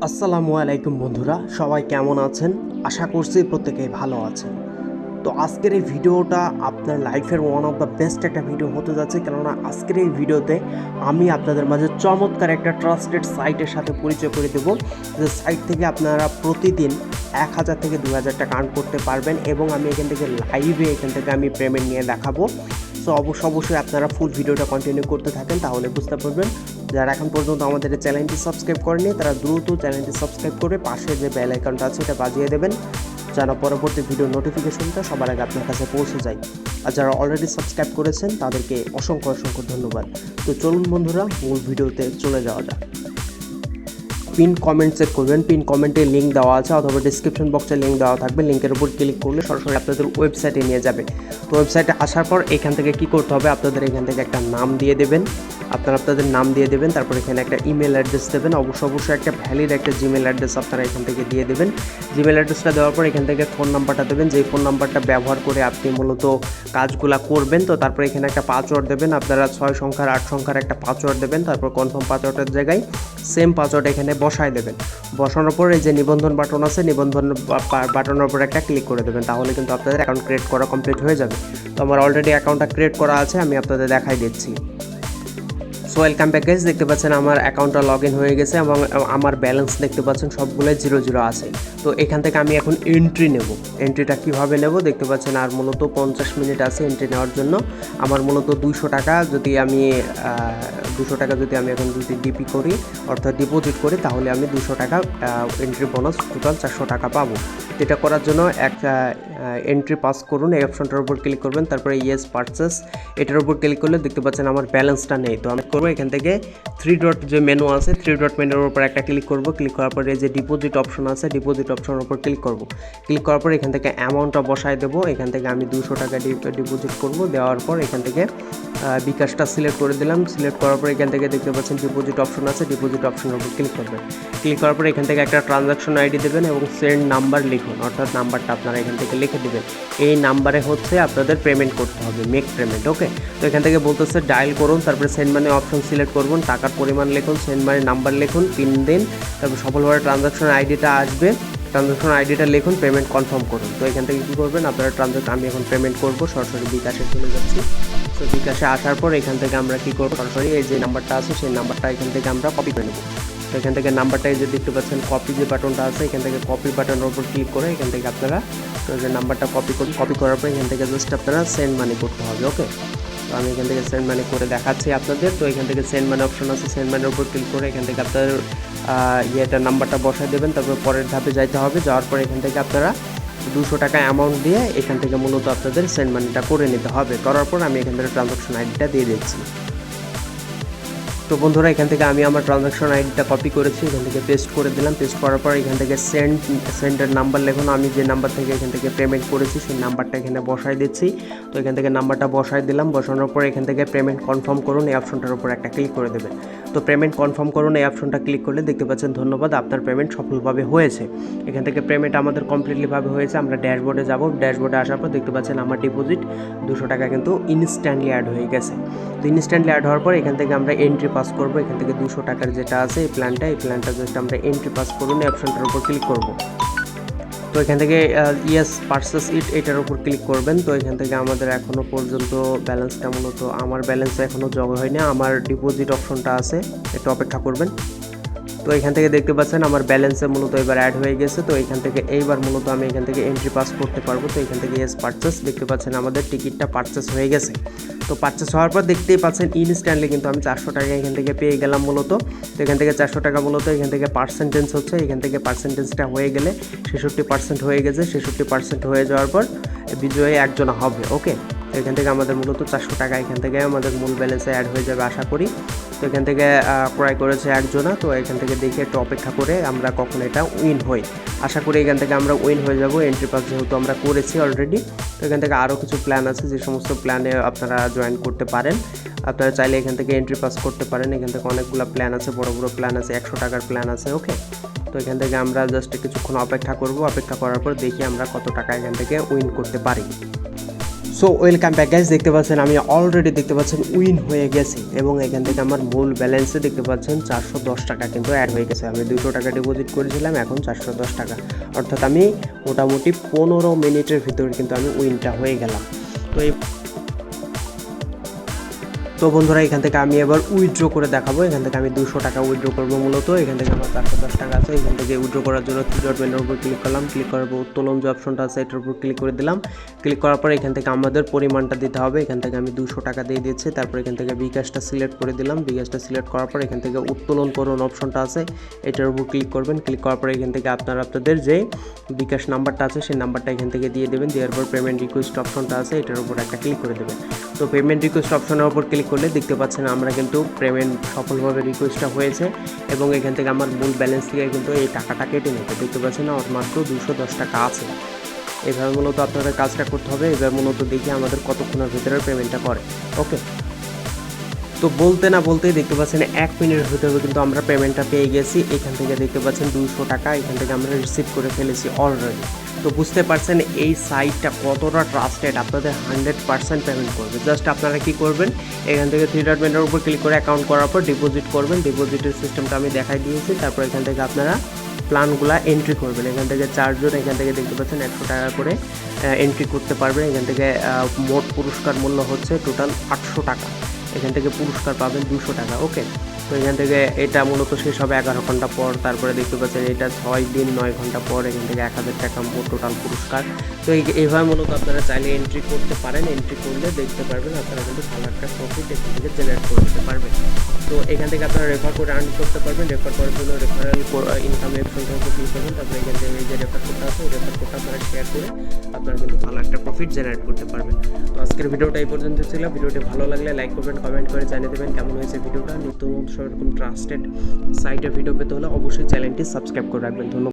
আসসালামু আলাইকুম বন্ধুরা, সবাই কেমন আছেন? আশা করছি প্রত্যেকেই ভালো আছেন। তো আজকের এই ভিডিওটা আপনার লাইফের ওয়ান অফ দ্য বেস্ট একটা ভিডিও হতে যাচ্ছে, কেননা আজকের এই ভিডিওতে আমি আপনাদের মাঝে চমৎকার একটা ট্রাস্টেড সাইটের সাথে পরিচয় করে দেবো, যে সাইট থেকে আপনারা প্রতিদিন 1000 থেকে 2000 টাকা আর্ন করতে পারবেন এবং আমি এখান থেকে লাইভে আমি পেমেন্ট নিয়ে দেখাবো। সো অবশ্যই আপনারা ফুল ভিডিওটা কন্টিনিউ করতে থাকেন, তাহলে বুঝতে পারবেন। যারা এখন পর্যন্ত আমাদের এই চ্যানেলটি সাবস্ক্রাইব করেনি তারা দ্রুত চ্যানেলটি সাবস্ক্রাইব করে পাশে যে বেল আইকনটা আছে এটা বাজিয়ে দেবেন, যেন পরবর্তী ভিডিও নোটিফিকেশনটা সবার আগে আপনার কাছে পৌঁছে যায়। আর যারা অলরেডি সাবস্ক্রাইব করেছেন তাদেরকে অসংখ্য ধন্যবাদ। তো চলুন বন্ধুরা, মূল ভিডিওতে চলে যাওয়া যাক। পিন কমেন্ট চেক করবেন, পিন কমেন্টে লিঙ্ক দেওয়া আছে অথবা ডিসক্রিপশন বক্সে লিঙ্ক দেওয়া থাকবে। লিঙ্কের উপর ক্লিক করলে সরাসরি আপনাদের ওয়েবসাইটে নিয়ে যাবে। তো ওয়েবসাইটে আসার পর এখান থেকে কী করতে হবে, আপনাদের এখান থেকে একটা নাম দিয়ে দেবেন, আপনাদের নাম দিয়ে দেবেন, তারপর এখানে একটা ইমেল অ্যাড্রেস দেবেন, অবশ্যই একটা ভ্যালিড একটা জিমেল অ্যাড্রেস আপনারা এখান থেকে দিয়ে দেবেন। জিমেল অ্যাড্রেসটা দেওয়ার পর এখান থেকে ফোন নাম্বারটা দেবেন, যেই ফোন নাম্বারটা ব্যবহার করে আপনি মূলত কাজগুলো করবেন। তো তারপর এখানে একটা পাসওয়ার্ড দেবেন, আপনারা 6 সংখ্যার 8 সংখ্যার একটা পাসওয়ার্ড দেবেন, তারপর কনফার্ম পাসওয়ার্ডের জায়গায় সেম পাসওয়ার্ড এখানে বসায় দেবেন। বসানোর পর এই যে নিবন্ধন বাটন আছে, নিবন্ধন বাটনের উপর একটা ক্লিক করে দেবেন, তাহলে কিন্তু আপনাদের অ্যাকাউন্ট ক্রিয়েট করা কমপ্লিট হয়ে যাবে। তো আমার অলরেডি অ্যাকাউন্টটা ক্রিয়েট করা আছে, আমি আপনাদের দেখাই দিচ্ছি। সো ওয়েলকাম ব্যাক গাইস, দেখতে পাচ্ছেন আমার অ্যাকাউন্টটা লগ ইন হয়ে গেছে এবং আমার ব্যালেন্স দেখতে পাচ্ছেন সবগুলো 0 আছে। তো এখান থেকে আমি এখন এন্ট্রি নেব। এন্ট্রিটা কীভাবে নেব দেখতে পাচ্ছেন, আর মূলত 50 মিনিট আছে এন্ট্রি নেওয়ার জন্য। আমার মূলত 200 টাকা যদি আমি এখন যদি ডিপি করি অর্থাৎ ডিপোজিট করি, তাহলে আমি 200 টাকা এন্ট্রি বোনাস টোটাল 400 টাকা পাবো। যেটা করার জন্য এন্ট্রি পাস করুন, এই অপশনটার উপর ক্লিক করবেন, তারপরে ইয়েস পারচেস এটার উপর ক্লিক করলে দেখতে পাচ্ছেন আমার ব্যালেন্সটা নেই। তো আমি করবো এখান থেকে 3 ডট যে মেনু আছে, 3 ডট মেনুর উপর একটা ক্লিক করব। ক্লিক করার পরে যে ডিপোজিট অপশন আছে, ডিপোজিট অপশনের উপর ক্লিক করব। ক্লিক করার পর এখান থেকে অ্যামাউন্টটা বসায় দেবো। এখান থেকে আমি 200 টাকা ডিপোজিট করব। দেওয়ার পর এখান থেকে বিকাশটা সিলেক্ট করে দিলাম। সিলেক্ট করার পর এখান থেকে দেখতে পাচ্ছেন ডিপোজিট অপশন আছে, ডিপোজিট অপশনের উপর ক্লিক করবেন। ক্লিক করার পর এখান থেকে একটা ট্রানজাকশন আইডি দেবেন এবং সেন্ড নাম্বার লিখুন, অর্থাৎ নাম্বারটা আপনারা এখান থেকে লিখে দেবেন। এই নাম্বারে আপনাদের পেমেন্ট করতে হবে, মেক পেমেন্ট। ওকে, তো এখান থেকে বলতেছে ডায়াল করুন, তারপরে সেন্ড মানি অপশন সিলেক্ট করবেন, টাকার পরিমাণ লিখুন, সেন্ড মানি নাম্বার লিখুন, পিন দিন, তারপর সফলভাবে ট্রানজাকশন আইডিটা আসবে, ট্রানজাকশন আইডিটা লিখুন, পেমেন্ট কনফার্ম করুন। তো এখান থেকে কী করবেন আপনারা আমি এখন পেমেন্ট করব, সরাসরি বিকাশে চলে যাচ্ছি। তো বিকাশে আসার পর এখান থেকে আমরা কী করবো, সরাসরি এই যে নাম্বারটা আছে সেই নাম্বারটা এখান থেকে আমরা কপি করে নেব। তো এখান থেকে নাম্বারটা যে দেখতে পাচ্ছেন কপি যে বাটনটা আছে, এখান থেকে কপি বাটনের উপর ক্লিক করে এখান থেকে আপনারা যে নাম্বারটা কপি করার পর এখান থেকে জাস্ট আপনারা সেন্ড মানি করতে হবে। ওকে, তো আমি এখান থেকে সেন্ড মানি করে দেখাচ্ছি আপনাদের। তো এখান থেকে সেন্ড মানি অপশন আছে, সেন্ড মানির উপর ক্লিক করে এখান থেকে আপনাদের নাম্বারটা বসায় দেবেন, তারপর পরের ধাপে যাইতে হবে। যাওয়ার পর এখান থেকে আপনারা 200 টাকা অ্যামাউন্ট দিয়ে এখান থেকে মূলত আপনাদের সেন্ড মানিটা করে নিতে হবে। করার পর আমি এখান থেকে ট্রানজাকশন আইডিটা দিয়ে দিচ্ছি। তো বন্ধুরা, এখান থেকে আমি আমার ট্রানজাকশন আইডিটা কপি করেছি, এখান থেকে পেস্ট করে দিলাম। পেস্ট করার পর এখান থেকে সেন্ডের নাম্বার লিখুন, আমি যে নাম্বার থেকে এখান থেকে পেমেন্ট করেছি সেই নাম্বারটা এখানে বসাই দিচ্ছি। তো এখান থেকে নাম্বারটা বসাই দিলাম। বসানোর পর এখান থেকে পেমেন্ট কনফার্ম করুন, এই অপশনটার উপর একটা ক্লিক করে দেবেন। তো পেমেন্ট কনফার্ম করুন এই অপশনটা ক্লিক করলে দেখতে পাচ্ছেন ধন্যবাদ, আপনার পেমেন্ট সফলভাবে হয়েছে। এখান থেকে পেমেন্ট আমাদের কমপ্লিটলিভাবে হয়েছে। আমরা ড্যাশবোর্ডে যাব। ড্যাশবোর্ডে আসার পর দেখতে পাচ্ছেন আমার ডিপোজিট 200 টাকা কিন্তু ইনস্ট্যান্টলি অ্যাড হয়ে গেছে। তো ইনস্ট্যান্টলি অ্যাড হওয়ার পর এখান থেকে আমরা এন্ট্রি পাস করব। এখান থেকে 200 টাকার যেটা আছে এই প্ল্যানটা জাস্ট আমরা এন্ট্রি পাস করুন, এই অপশনটার উপর ক্লিক করব। তো এখান থেকে ইয়েস পারচেস এটার উপর ক্লিক করবেন। তো এখান থেকে আমাদের এখনও পর্যন্ত ব্যালেন্সটা মূলত আমার ব্যালেন্স এখনও জমা হয়নি, আমার ডিপোজিট অপশনটা আছে, একটু অপেক্ষা করবেন। তো এখান থেকে দেখতে পাচ্ছেন আমার ব্যালেন্সে মূলত এবার অ্যাড হয়ে গেছে। তো এখান থেকে এইবার মূলত আমি এখান থেকে এন্ট্রি পাস করতে পারবো। তো এখান থেকে ইয়েস পারচেস, দেখতে পাচ্ছেন আমাদের টিকিটটা পারচেস হয়ে গেছে। তো পারচেস হওয়ার পর দেখতেই পাচ্ছেন ইনস্ট্যান্টলি কিন্তু আমি 400 টাকা এখান থেকে পেয়ে গেলাম মূলত। তো এখান থেকে 400 টাকা মূলত এখান থেকে পার্সেন্টেজ হচ্ছে, এখান থেকে পার্সেন্টেজটা হয়ে গেলে 66% হয়ে গেছে। 66% হয়ে যাওয়ার পর বিজয়ী একজন হবে। ওকে, তো এখান থেকে আমাদের মূলত 400 টাকা এখান থেকে আমাদের মূল ব্যালেন্সে অ্যাড হয়ে যাবে আশা করি। তো এখান থেকে ক্রয় করেছে একজনা। তো এখান থেকে দেখে একটু অপেক্ষা করে আমরা কখন এটা উইন হই, আশা করি এখান থেকে আমরা উইন হয়ে যাব। এন্ট্রি পাস যেহেতু আমরা করেছি অলরেডি। তো এখান থেকে আরও কিছু প্ল্যান আছে, যে সমস্ত প্ল্যানে আপনারা জয়েন করতে পারেন। আপনারা চাইলে এখান থেকে এন্ট্রি পাস করতে পারেন। এখান থেকে অনেকগুলো প্ল্যান আছে, বড় বড় প্ল্যান আছে, 100 টাকার প্ল্যান আছে। ওকে, তো এখান থেকে আমরা জাস্ট কিছুক্ষণ অপেক্ষা করব। অপেক্ষা করার পর দেখি আমরা কত টাকা এখান থেকে উইন করতে পারি। সো ওয়েলকাম ব্যাক গাইস, দেখতে পাচ্ছেন আমি অলরেডি দেখতে পাচ্ছেন উইন হয়ে গেছি এবং এখান থেকে আমার মূল ব্যালেন্সে দেখতে পাচ্ছেন 410 টাকা কিন্তু অ্যাড হয়ে গেছে। আমি 200 টাকা ডিপোজিট করেছিলাম, এখন 410 টাকা, অর্থাৎ আমি মোটামুটি 15 মিনিটের ভিতরে কিন্তু আমি উইনটা হয়ে গেলাম। তো বন্ধুরা, এখান থেকে আমি এবার উইথড্র করে দেখাবো। এখান থেকে আমি 200 টাকা উইথড্র করবো। মূলত এখান থেকে আমার 410 টাকা আছে। এখান থেকে উইথড্র করার জন্য থ্রি ডট মেনুর উপর ক্লিক করলাম। ক্লিক করার পর উত্তোলন যে অপশনটা আছে এটার উপর ক্লিক করে দিলাম। ক্লিক করার পর এখান থেকে আমাদের পরিমাণটা দিতে হবে। এখান থেকে আমি 200 টাকা দিয়ে দিচ্ছি। তারপর এখান থেকে বিকাশটা সিলেক্ট করে দিলাম। বিকাশটা সিলেক্ট করার পর এখান থেকে উত্তোলন করুন অপশনটা আছে এটার উপর ক্লিক করবেন। ক্লিক করার পর এখান থেকে আপনাদের যে বিকাশ নাম্বারটা আছে সেই নাম্বারটা এখান থেকে দিয়ে দেবেন। দেওয়ার পর পেমেন্ট রিকোয়েস্ট অপশনটা আছে এটার উপর একটা ক্লিক করে দেবেন। তো পেমেন্ট রিকোয়েস্ট অপশনের উপর ক্লিক করলে দেখতে পাচ্ছেন আমরা কিন্তু পেমেন্ট সফলভাবে রিকোয়েস্টটা হয়েছে এবং এখান থেকে আমার মূল ব্যালেন্স থেকে কিন্তু এই টাকাটা কেটে নিতে দেখতে পাচ্ছেন না, মাত্র 210 টাকা আছে। এভাবে মূলত আপনাদের কাজটা করতে হবে। এবার মূলত দেখি আমাদের কতক্ষণের ভিতরে পেমেন্টটা করে। ওকে, তো বলতে না বলতেই দেখতে পাচ্ছেন 1 মিনিটের ভিতরে কিন্তু আমরা পেমেন্টটা পেয়ে গেছি। এখান থেকে দেখতে পাচ্ছেন 200 টাকা এখান থেকে আমরা রিসিভ করে ফেলেছি অলরেডি। তো বুঝতে পারছেন এই সাইটটা কতটা ট্রাস্টেড, আপনাদের 100% পেমেন্ট করবে। জাস্ট আপনারা কি করবেন, এখান থেকে থ্রি ডট মেনুর উপর ক্লিক করে অ্যাকাউন্ট করার পর ডিপোজিট করবেন। ডিপোজিটের সিস্টেমটা আমি দেখাই দিয়েছি। তারপর এখান থেকে আপনারা প্ল্যানগুলো এন্ট্রি করবেন। এখান থেকে 4 জন এখান থেকে দেখতে পাচ্ছেন 100 টাকা করে এন্ট্রি করতে পারবেন। এখান থেকে মোট পুরস্কার মূল্য হচ্ছে টোটাল 800 টাকা। এখান থেকে পুরস্কার পাবেন 200 টাকা। ওকে, তো এখান থেকে এটা মূলত শেষ হবে 11 ঘন্টা পর। তারপরে দেখতে পাচ্ছেন এটা 6 দিন 9 ঘন্টা পর এখান থেকে 1000 টাকা মোট টোটাল পুরস্কার। তো এইভাবে মূলত আপনারা চাইলে এন্ট্রি করতে পারেন। এন্ট্রি করলে দেখতে পারবেন আপনারা কিন্তু ভালো একটা প্রফিট এখান থেকে জেনারেট করে দিতে পারবেন। তো এখান থেকে আপনারা রেফার করে আর্ন করতে পারবেন। রেফার করার জন্য রেফারেল ইনকাম অপশনটার উপর ক্লিক করবেন। তারপরে এখান থেকে এই যে রেফার কোডটা আছে এই রেফার কোডটা আপনারা শেয়ার করে আপনারা কিন্তু ভালো একটা প্রফিট জেনারেট করতে পারবেন। তো আজকের ভিডিওটা এই পর্যন্ত ছিল। ভিডিওটি ভালো লাগলে লাইক করবেন, কমেন্ট করে জানিয়ে দেবেন কেমন হয়েছে ভিডিওটা। নিত্য নতুন সেরকম ট্রাস্টেড সাইটের ভিডিও পেতে হলে অবশ্যই চ্যানেলটি সাবস্ক্রাইব করে রাখবেন। ধন্যবাদ।